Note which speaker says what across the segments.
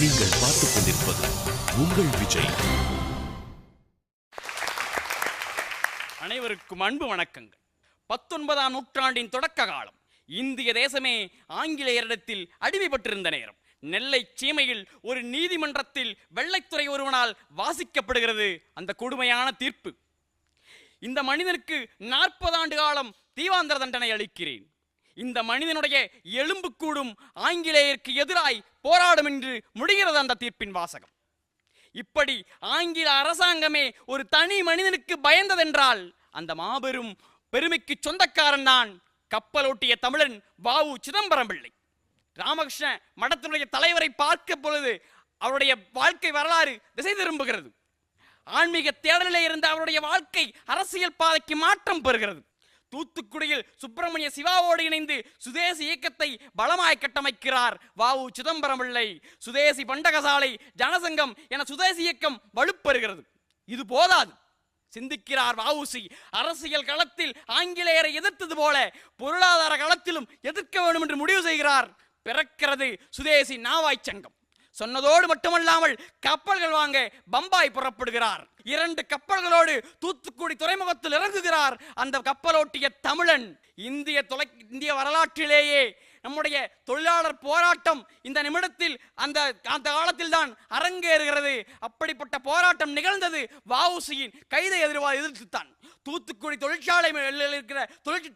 Speaker 1: நீங்கள் பார்த்துக் கொண்டிருப்பது உங்கள் விஜய்.
Speaker 2: அனைவருக்கும் அன்பு வணக்கங்கள். 19ஆம் நூற்றாண்டின் தொடக்க காலம். இந்திய தேசமே ஆங்கிலேயரிடத்தில் அடிமைப்பட்டிருந்த நேரம். நெல்லை சீமையில் ஒரு நீதிமன்றத்தில் வெள்ளைத்துறை ஒருவனால் வாசிக்கப்படுகிறது அந்த கொடுமையான தீர்ப்பு. இந்த மனிதனுக்கு 40 ஆண்டு காலம் தீவாந்திர தண்டனை அளிக்கிறேன். இந்த மனிதனுடைய எலும்பு கூடும் ஆங்கிலேயருக்கு எதிராய் போராடும் என்று முடிகிறது அந்த தீர்ப்பின் வாசகம். இப்படி ஆங்கில அரசாங்கமே ஒரு தனி மனிதனுக்கு பயந்ததென்றால் அந்த மாபெரும் பெருமைக்கு சொந்தக்காரன் தான் கப்பலோட்டிய தமிழன் வ.உ. சிதம்பரம் பிள்ளை. ராமகிருஷ்ண மடத்தினுடைய தலைவரை பார்க்க பொழுது அவருடைய வாழ்க்கை வரலாறு திசை திரும்புகிறது. ஆன்மீக தேடலிலே இருந்த அவருடைய வாழ்க்கை அரசியல் பாதைக்கு மாற்றம் பெறுகிறது. தூத்துக்குடியில் சுப்பிரமணிய சிவாவோடு இணைந்து சுதேசி இயக்கத்தை பலமாய் கட்டமைக்கிறார் வ.உ. சிதம்பரம் பிள்ளை. சுதேசி பண்டகசாலை, ஜனசங்கம் என சுதேசி இயக்கம் வலுப்பெறுகிறது. இது போதாது, சிந்திக்கிறார் வ.உ.சி. அரசியல் களத்தில் ஆங்கிலேயரை எதிர்த்தது போல பொருளாதார களத்திலும் எதிர்க்க வேண்டும் என்று முடிவு செய்கிறார். பிறக்கிறது சுதேசி நாவாய் சங்கம். சொன்னதோடு மட்டுமல்லாமல் கப்பல்கள் வாங்க பம்பாய் புறப்படுகிறார். 2 கப்பல்களோடு தூத்துக்குடி துறைமுகத்தில் இறங்குகிறார் அந்த கப்பலோட்டிய தமிழன். இந்திய வரலாற்றிலேயே நம்முடைய தொழிலாளர் போராட்டம் இந்த நிமிடத்தில் அந்த காலத்தில் தான் அரங்கேறுகிறது. அப்படிப்பட்ட போராட்டம் நிகழ்ந்தது வ.உ.சியின் கைதை எதிர்த்துத்தான். தூத்துக்குடி தொழிற்சாலையில் இருக்கிற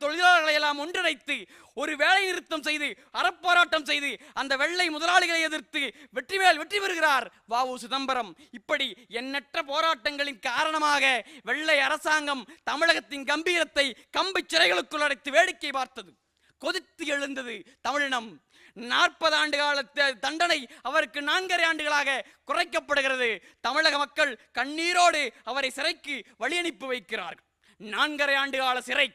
Speaker 2: தொழிலாளர்களை எல்லாம் ஒன்றிணைத்து ஒரு வேலை நிறுத்தம் செய்து அறப்போராட்டம் செய்து அந்த வெள்ளை முதலாளிகளை எதிர்த்து வெற்றி பெறுகிறார் வ.உ. சிதம்பரம். இப்படி எண்ணற்ற போராட்டங்களின் காரணமாக வெள்ளை அரசாங்கம் தமிழகத்தின் கம்பீரத்தை கம்பி சிறைகளுக்குள் அடைத்து வேடிக்கை பார்த்தது. கொதித்து எழுந்தது தமிழினம். 40 ஆண்டு கால தண்டனை அவருக்கு 4.5 ஆண்டுகளாக குறைக்கப்படுகிறது. தமிழக மக்கள் கண்ணீரோடு அவரை சிறைக்கு வழி அனுப்பி வைக்கிறார்கள். 4.5 ஆண்டு கால சிறை.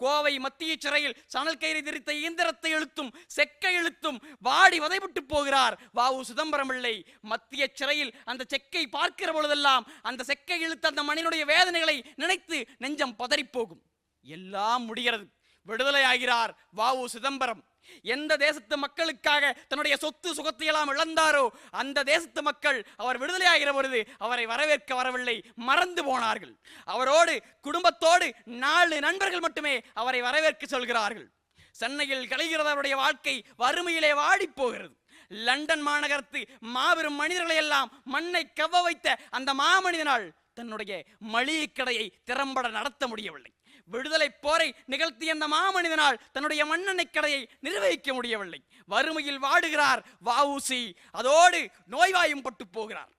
Speaker 2: கோவை மத்திய சிறையில் சணல் கயிறு திரித்த இயந்திரத்தை இழுத்தும் செக்கை இழுத்தும் வாடி வதைபட்டு போகிறார் வ.உ. சிதம்பரம் பிள்ளை. மத்திய சிறையில் அந்த செக்கை பார்க்கிற பொழுதெல்லாம் அந்த செக்கை இழுத்த அந்த மனிதனுடைய வேதனைகளை நினைத்து நெஞ்சம் பதறிப்போகும். எல்லாம் முடிகிறது. விடுதலையாகிறார் வ.உ. சிதம்பரம். எந்த தேசத்து மக்களுக்காக தன்னுடைய சொத்து சுகத்தை எல்லாம் இழந்தாரோ அந்த தேசத்து மக்கள் அவர் விடுதலையாகிற பொழுது அவரை வரவேற்க வரவில்லை, மறந்து போனார்கள். அவரோடு குடும்பத்தோடு 4 நண்பர்கள் மட்டுமே அவரை வரவேற்க சொல்கிறார்கள். சென்னையில் கழிகிறது அவருடைய வாழ்க்கை. வறுமையிலே வாடி போகிறது. லண்டன் மாநகரத்து மாபெரும் மனிதர்களை எல்லாம் மண்ணை கவ்வ வைத்த அந்த மாமனிதனால் தன்னுடைய மளிகை கடையை திறம்பட நடத்த முடியவில்லை. விடுதலை போரை நிகழ்த்திய அந்த மாமனிதனால் தன்னுடைய மண்ணெண்ணெய் கடையை நிர்வகிக்க முடியவில்லை. வறுமையில் வாடுகிறார் வ.உ.சி. அதோடு நோய்வாயும் பட்டு போகிறார்.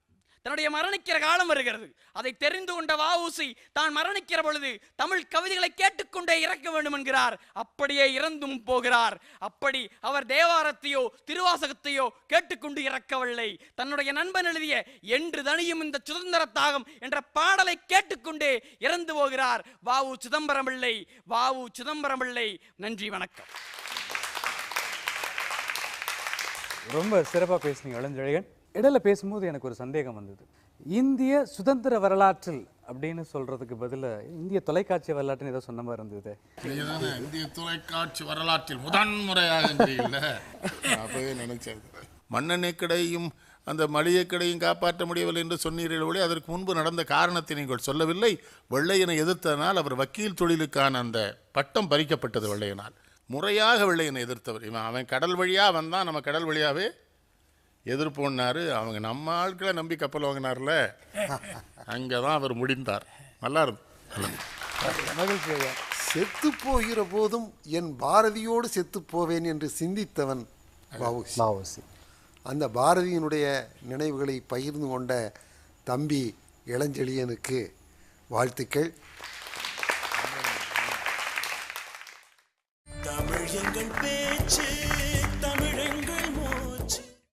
Speaker 2: தன்னுடைய மரணிக்கிற காலம் வருகிறது. அதை தெரிந்து கொண்ட வ.உ.சி. தான் மரணிக்கிற பொழுது தமிழ் கவிதைகளை கேட்டுக்கொண்டே இறக்க வேண்டும் என்கிறார். அப்படியே இறந்தும் போகிறார். அப்படி அவர் தேவாரத்தையோ திருவாசகத்தையோ கேட்டுக்கொண்டு இறக்கவில்லை. தன்னுடைய நண்பன் எழுதிய என்று தனியும் இந்த சுதந்திர தாகம் என்ற பாடலை கேட்டுக்கொண்டே இறந்து போகிறார் வ.உ. சிதம்பரம் பிள்ளை. வ.உ. சிதம்பரம் பிள்ளை. நன்றி, வணக்கம்.
Speaker 3: ரொம்ப சிறப்பாக பேசுனீங்க இளஞ்செழியன். இடையில பேசும்போது எனக்கு ஒரு சந்தேகம் வந்தது. இந்திய சுதந்திர வரலாற்றில் அப்படின்னு சொல்றதுக்கு பதிலா இந்திய தொலைக்காட்சி வரலாற்றுன்னு ஏதோ சொன்ன மாதிரி இருந்தது.
Speaker 4: இந்திய தொலைக்காட்சி வரலாற்றில் முதன்முறையாக நினைச்சது. மண்ணெண்ணெய் கடையும் அந்த மளிகை கடையும் காப்பாற்ற முடியவில்லை என்று சொன்னீர்கள் ஒளி, அதற்கு முன்பு நடந்த காரணத்தை நீங்கள் சொல்லவில்லை. வெள்ளையனை எதிர்த்ததனால் அவர் வக்கீல் தொழிலுக்கான அந்த பட்டம் பறிக்கப்பட்டது வெள்ளையனால். முறையாக வெள்ளையனை எதிர்த்தவர் அவன் கடல் வழியாக வந்தான், நம்ம கடல் வழியாகவே எதிர்ப்போன்னாரு. அவங்க நம்ம ஆட்களை நம்பி கப்பல் வாங்கினார்ல, அங்கே தான் அவர் முடிந்தார். நல்லா இருந்து
Speaker 5: செத்து போகிற போதும் என் பாரதியோடு செத்து போவேன் என்று சிந்தித்தவன் வ.உ.சி. அந்த பாரதியினுடைய நினைவுகளை பகிர்ந்து கொண்ட தம்பி இளஞ்செழியனுக்கு வாழ்த்துக்கள்.
Speaker 6: தமிழ் எங்கள் பேச்சு.